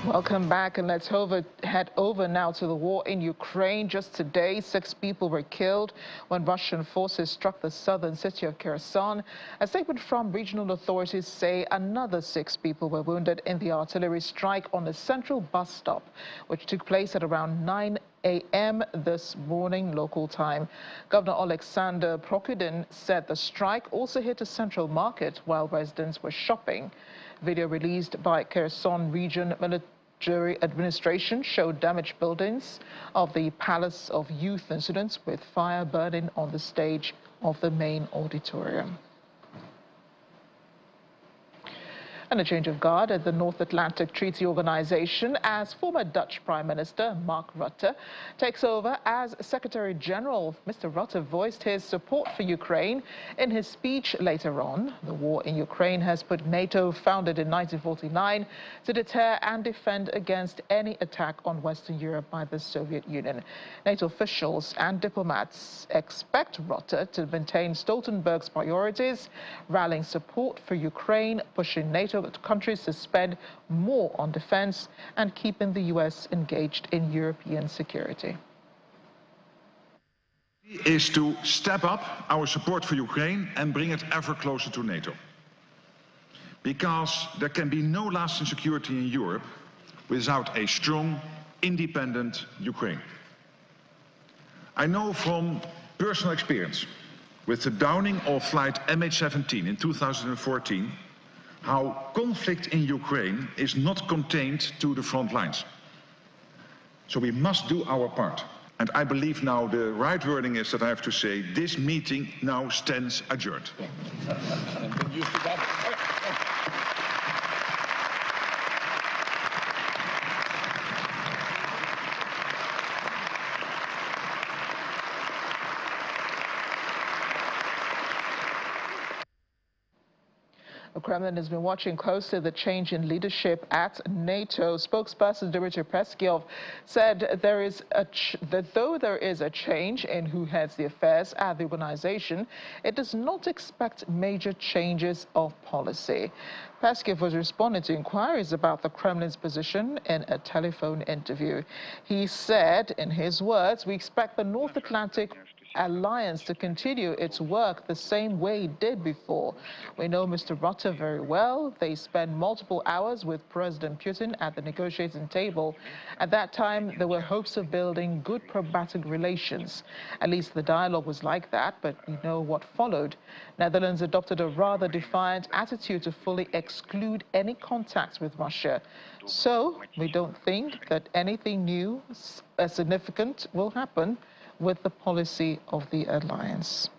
Welcome back, and let's head over now to the war in Ukraine. Just today, 6 people were killed when Russian forces struck the southern city of Kherson. A statement from regional authorities say another 6 people were wounded in the artillery strike on a central bus stop, which took place at around 9 a.m. this morning local time. Governor Alexander Prokudin said the strike also hit a central market while residents were shopping. Video released by Kherson Region Military Administration showed damaged buildings of the Palace of Youth incidents with fire burning on the stage of the main auditorium. And a change of guard at the North Atlantic Treaty Organization as former Dutch Prime Minister Mark Rutte takes over as Secretary General. Mr. Rutte voiced his support for Ukraine in his speech later on. The war in Ukraine has put NATO, founded in 1949, to deter and defend against any attack on Western Europe by the Soviet Union. NATO officials and diplomats expect Rutte to maintain Stoltenberg's priorities, rallying support for Ukraine, pushing NATO countries to spend more on defense, and keeping the U.S. engaged in European security. Is to step up our support for Ukraine and bring it ever closer to NATO. Because there can be no lasting security in Europe without a strong, independent Ukraine. I know from personal experience with the downing of flight MH17 in 2014 how conflict in Ukraine is not contained to the front lines. So we must do our part. And I believe now the right wording is that I have to say this meeting now stands adjourned. The Kremlin has been watching closely the change in leadership at NATO. Spokesperson Dmitry Peskov said that though there is a change in who heads the affairs at the organization, it does not expect major changes of policy. Peskov was responding to inquiries about the Kremlin's position in a telephone interview. He said, in his words, "We expect the North Atlantic Alliance to continue its work the same way it did before. We know Mr. Rutte very well. They spent multiple hours with President Putin at the negotiating table. At that time, there were hopes of building good pragmatic relations. At least the dialogue was like that, but we know what followed. Netherlands adopted a rather defiant attitude to fully exclude any contacts with Russia. So we don't think that anything new, significant will happen with the policy of the alliance."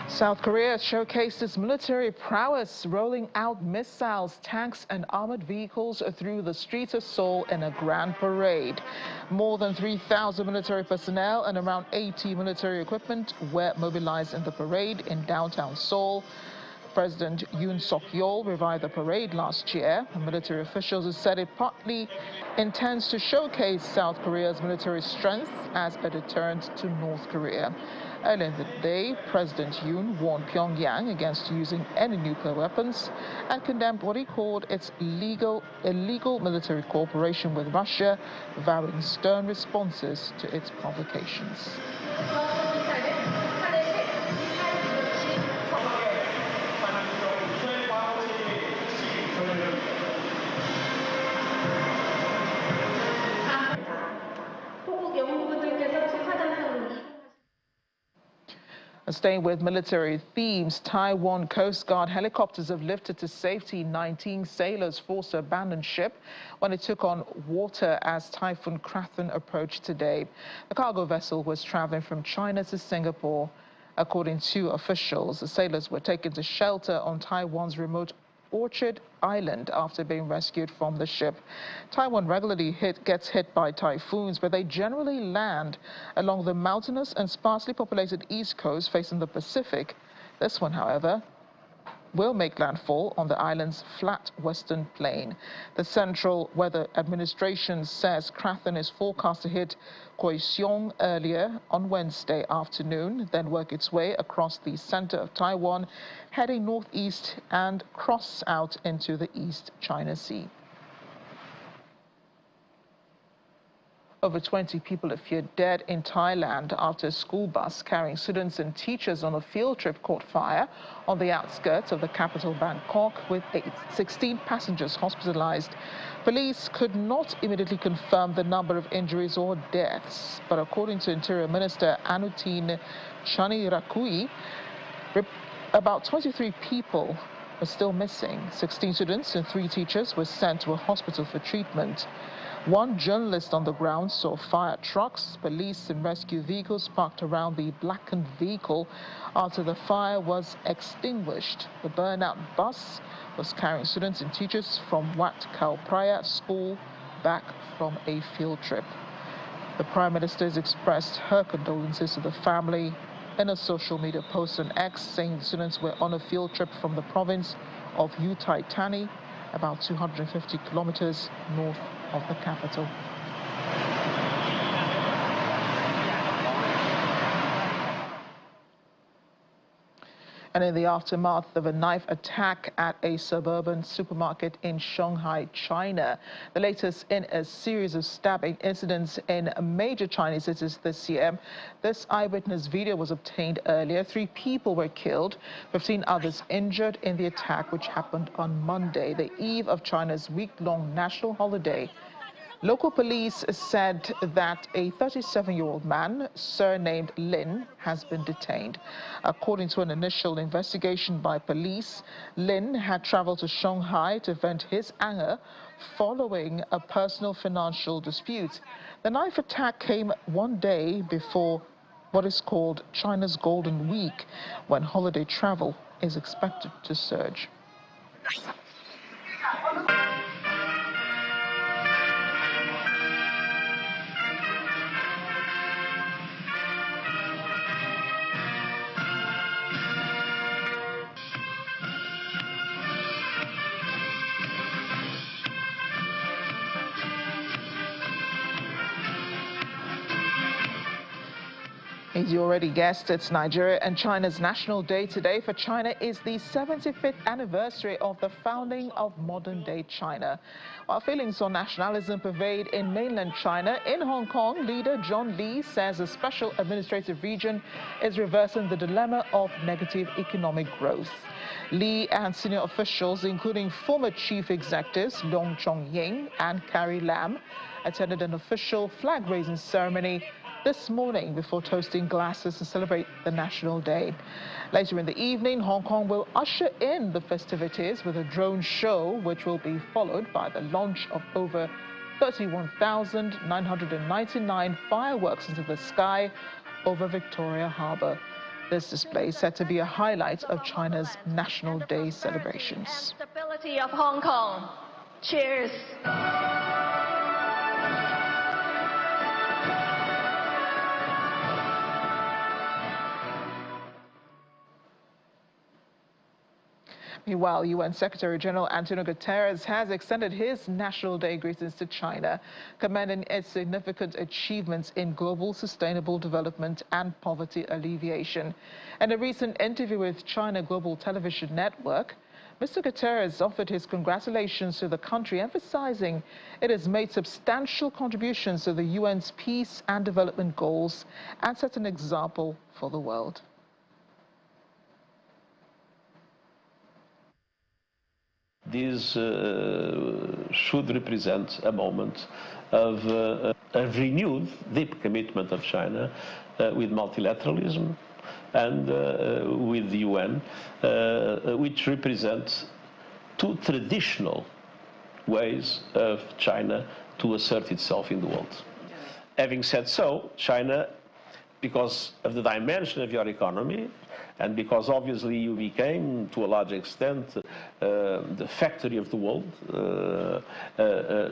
South Korea showcased its military prowess, rolling out missiles, tanks and armored vehicles through the streets of Seoul in a grand parade. More than 3,000 military personnel and around 80 military equipment were mobilized in the parade in downtown Seoul. President Yoon Suk-yeol revived the parade last year. Military officials have said it partly intends to showcase South Korea's military strength as a deterrent to North Korea. Earlier in the day, President Yoon warned Pyongyang against using any nuclear weapons and condemned what he called its illegal military cooperation with Russia, vowing stern responses to its provocations. Staying with military themes, Taiwan Coast Guard helicopters have lifted to safety 19 sailors forced to abandon ship when it took on water as Typhoon Krathon approached today. The cargo vessel was traveling from China to Singapore. According to officials, the sailors were taken to shelter on Taiwan's remote Orchard Island after being rescued from the ship. Taiwan regularly gets hit by typhoons, but they generally land along the mountainous and sparsely populated east coast facing the Pacific. This one, however, will make landfall on the island's flat western plain. The Central Weather Administration says Krathon is forecast to hit Kaohsiung earlier on Wednesday afternoon, then work its way across the center of Taiwan, heading northeast and cross out into the East China Sea. Over 20 people appeared dead in Thailand after a school bus carrying students and teachers on a field trip caught fire on the outskirts of the capital Bangkok, with 16 passengers hospitalized. Police could not immediately confirm the number of injuries or deaths, but according to Interior Minister Anutin Chanirakui, about 23 people are still missing. 16 students and 3 teachers were sent to a hospital for treatment. One journalist on the ground saw fire trucks, police and rescue vehicles parked around the blackened vehicle after the fire was extinguished. The burnout bus was carrying students and teachers from Wat Khao Phraya school back from a field trip. The Prime Minister has expressed her condolences to the family in a social media post on X, saying the students were on a field trip from the province of Uthai Thani, about 250 kilometers north of the capital. And in the aftermath of a knife attack at a suburban supermarket in Shanghai, China, the latest in a series of stabbing incidents in major Chinese cities this year. This eyewitness video was obtained earlier. 3 people were killed, 15 others injured in the attack, which happened on Monday, the eve of China's week-long national holiday. Local police said that a 37-year-old man, surnamed Lin, has been detained. According to an initial investigation by police, Lin had traveled to Shanghai to vent his anger following a personal financial dispute. The knife attack came one day before what is called China's Golden Week, when holiday travel is expected to surge. As you already guessed, it's Nigeria and China's National Day today. For China is the 75th anniversary of the founding of modern-day China. While feelings on nationalism pervade in mainland China, in Hong Kong, leader John Lee says a special administrative region is reversing the dilemma of negative economic growth. Lee and senior officials, including former chief executives Leung Chong-ying and Carrie Lam, attended an official flag-raising ceremony this morning before toasting glasses to celebrate the National Day. Later in the evening, Hong Kong will usher in the festivities with a drone show, which will be followed by the launch of over 31,999 fireworks into the sky over Victoria Harbour. This display is said to be a highlight of China's National Day celebrations. And stability of Hong Kong. Cheers. Meanwhile, UN Secretary-General Antonio Guterres has extended his National Day greetings to China, commending its significant achievements in global sustainable development and poverty alleviation. In a recent interview with China Global Television Network, Mr. Guterres offered his congratulations to the country, emphasizing it has made substantial contributions to the UN's peace and development goals and set an example for the world. This should represent a moment of a renewed, deep commitment of China with multilateralism and with the UN, which represents 2 traditional ways of China to assert itself in the world. Having said so, China because of the dimension of your economy, and because obviously you became, to a large extent, the factory of the world.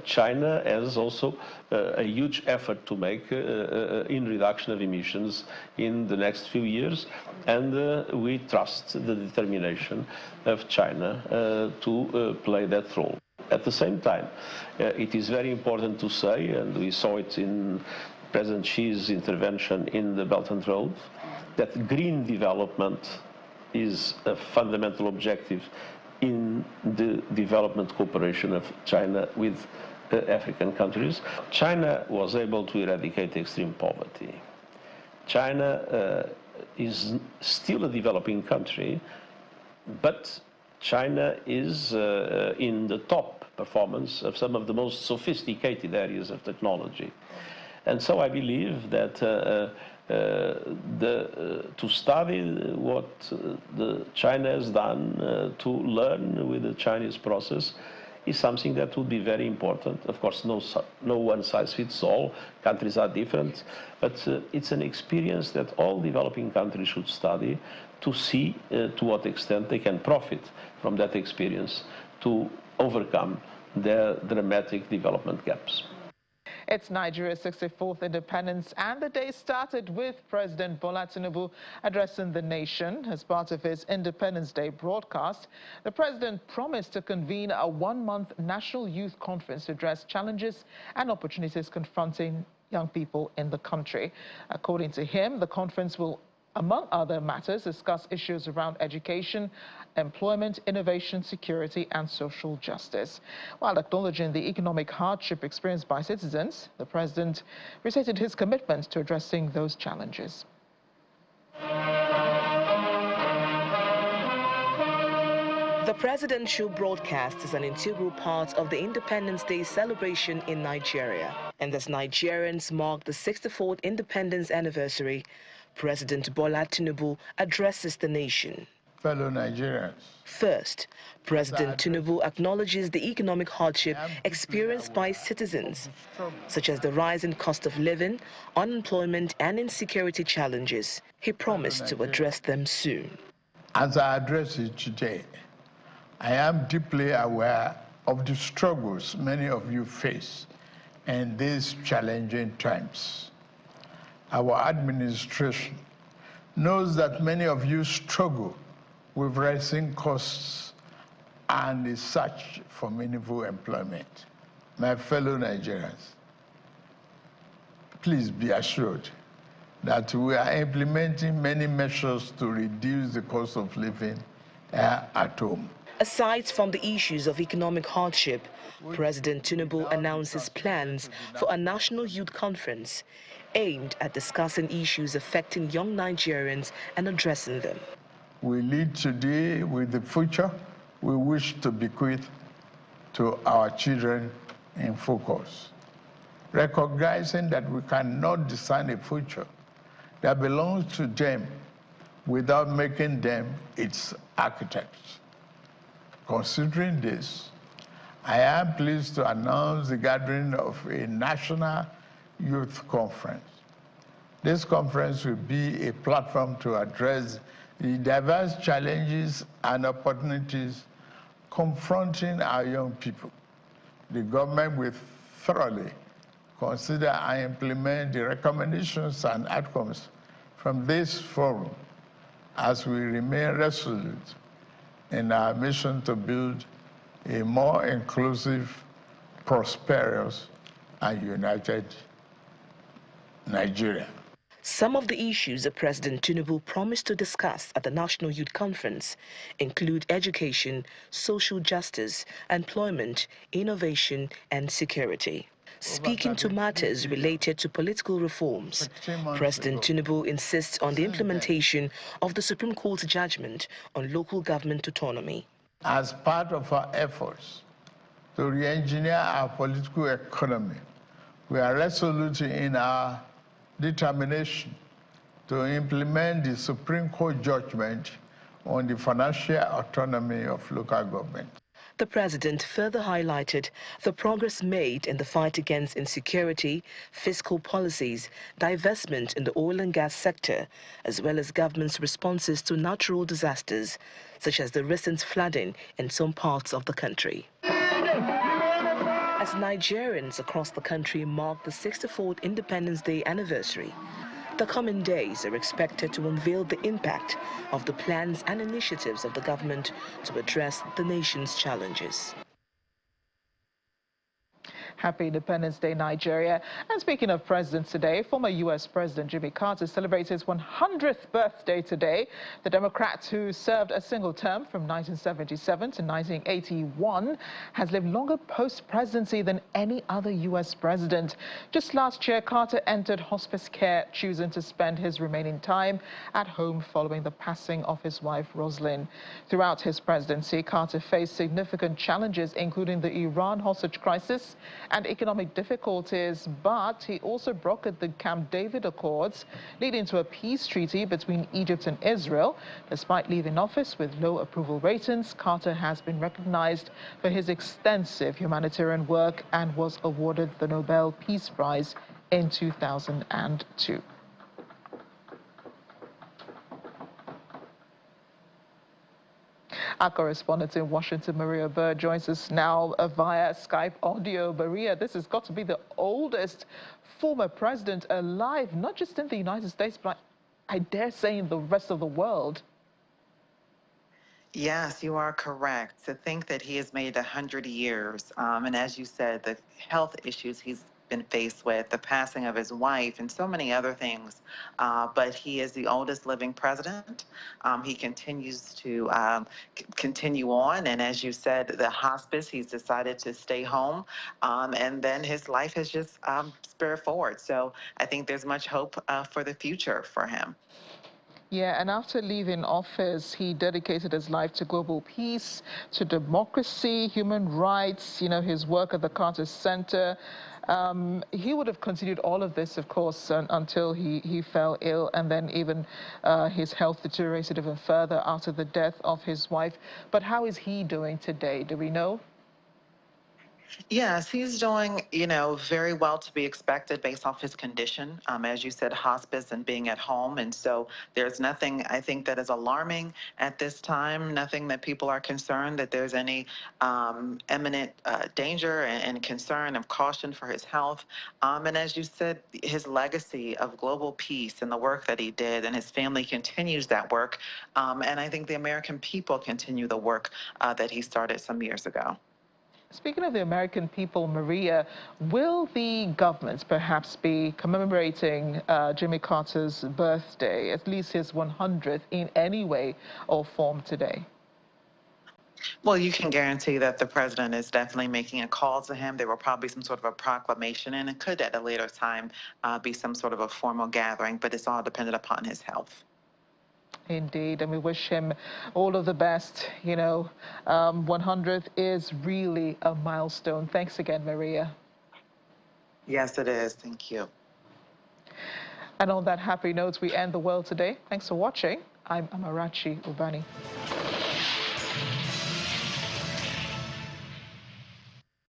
China has also a huge effort to make in reduction of emissions in the next few years, and we trust the determination of China to play that role. At the same time, it is very important to say, and we saw it in President Xi's intervention in the Belt and Road, that green development is a fundamental objective in the development cooperation of China with African countries. China was able to eradicate extreme poverty. China is still a developing country, but China is in the top performance of some of the most sophisticated areas of technology. And so I believe that to study what China has done, to learn with the Chinese process, is something that would be very important. Of course, no one size fits all. Countries are different, but it's an experience that all developing countries should study to see to what extent they can profit from that experience to overcome their dramatic development gaps. It's Nigeria's 64th independence, and the day started with President Bola Tinubu addressing the nation. As part of his Independence Day broadcast, the president promised to convene a one-month National Youth Conference to address challenges and opportunities confronting young people in the country. According to him, the conference will, among other matters, discuss issues around education, employment, innovation, security, and social justice. While acknowledging the economic hardship experienced by citizens, the president restated his commitment to addressing those challenges. The presidential broadcast is an integral part of the Independence Day celebration in Nigeria. And as Nigerians mark the 64th independence anniversary, President Bola Tinubu addresses the nation. Fellow Nigerians. First, President Tinubu acknowledges the economic hardship experienced by citizens, such as the rise in cost of living, unemployment, and insecurity challenges. He promised to address them soon. As I address it today, I am deeply aware of the struggles many of you face in these challenging times. Our administration knows that many of you struggle with rising costs and the search for meaningful employment. My fellow Nigerians, please be assured that we are implementing many measures to reduce the cost of living at home. Aside from the issues of economic hardship, President Tinubu announces plans for a national youth conference aimed at discussing issues affecting young Nigerians and addressing them. We lead today with the future we wish to bequeath to our children in focus, recognizing that we cannot design a future that belongs to them without making them its architects. Considering this, I am pleased to announce the gathering of a national youth conference. This conference will be a platform to address the diverse challenges and opportunities confronting our young people. The government will thoroughly consider and implement the recommendations and outcomes from this forum as we remain resolute in our mission to build a more inclusive, prosperous, and united Nigeria. Some of the issues that President Tinubu promised to discuss at the National Youth Conference include education, social justice, employment, innovation, and security. Speaking to matters related to political reforms, President Tinubu insists on the implementation of the Supreme Court's judgment on local government autonomy. As part of our efforts to re-engineer our political economy, we are resolute in our determination to implement the Supreme Court judgment on the financial autonomy of local government. The president further highlighted the progress made in the fight against insecurity, fiscal policies, divestment in the oil and gas sector, as well as government's responses to natural disasters, such as the recent flooding in some parts of the country. As Nigerians across the country mark the 64th Independence Day anniversary, the coming days are expected to unveil the impact of the plans and initiatives of the government to address the nation's challenges. Happy Independence Day, Nigeria. And speaking of presidents today, former U.S. President Jimmy Carter celebrates his 100th birthday today. The Democrat, who served a single term from 1977 to 1981, has lived longer post-presidency than any other U.S. president. Just last year, Carter entered hospice care, choosing to spend his remaining time at home following the passing of his wife, Rosalind. Throughout his presidency, Carter faced significant challenges, including the Iran hostage crisis and economic difficulties, but he also brokered the Camp David Accords, leading to a peace treaty between Egypt and Israel. Despite leaving office with low approval ratings, Carter has been recognized for his extensive humanitarian work and was awarded the Nobel Peace Prize in 2002. Our correspondent in Washington, Maria Bird, joins us now via Skype audio. Maria, this has got to be the oldest former president alive, not just in the United States, but I dare say in the rest of the world. Yes, you are correct. To think that he has made 100 years, and as you said, the health issues he's been faced with, the passing of his wife, and so many other things. But he is the oldest living president. He continues to continue on, and as you said, the hospice, he's decided to stay home, and then his life has just spurred forward. So I think there's much hope for the future for him. Yeah, and after leaving office, he dedicated his life to global peace, to democracy, human rights, his work at the Carter Center. He would have continued all of this, of course, until he fell ill, and then even his health deteriorated even further after the death of his wife. But how is he doing today? Do we know? Yes, he's doing, very well to be expected based off his condition. As you said, hospice and being at home. And so there's nothing, I think, that is alarming at this time, nothing that people are concerned that there's any imminent danger and concern of caution for his health. And as you said, his legacy of global peace and the work that he did, and his family continues that work. And I think the American people continue the work that he started some years ago. Speaking of the American people, Maria, will the government perhaps be commemorating Jimmy Carter's birthday, at least his 100th, in any way or form today? Well, you can guarantee that the president is definitely making a call to him. There will probably be some sort of a proclamation, and it could at a later time be some sort of a formal gathering, but it's all dependent upon his health. Indeed, and we wish him all of the best. 100th is really a milestone. Thanks again, Maria. Yes, it is. Thank you. And on that happy note, we end the world today. Thanks for watching. I'm Amarachi Ubani.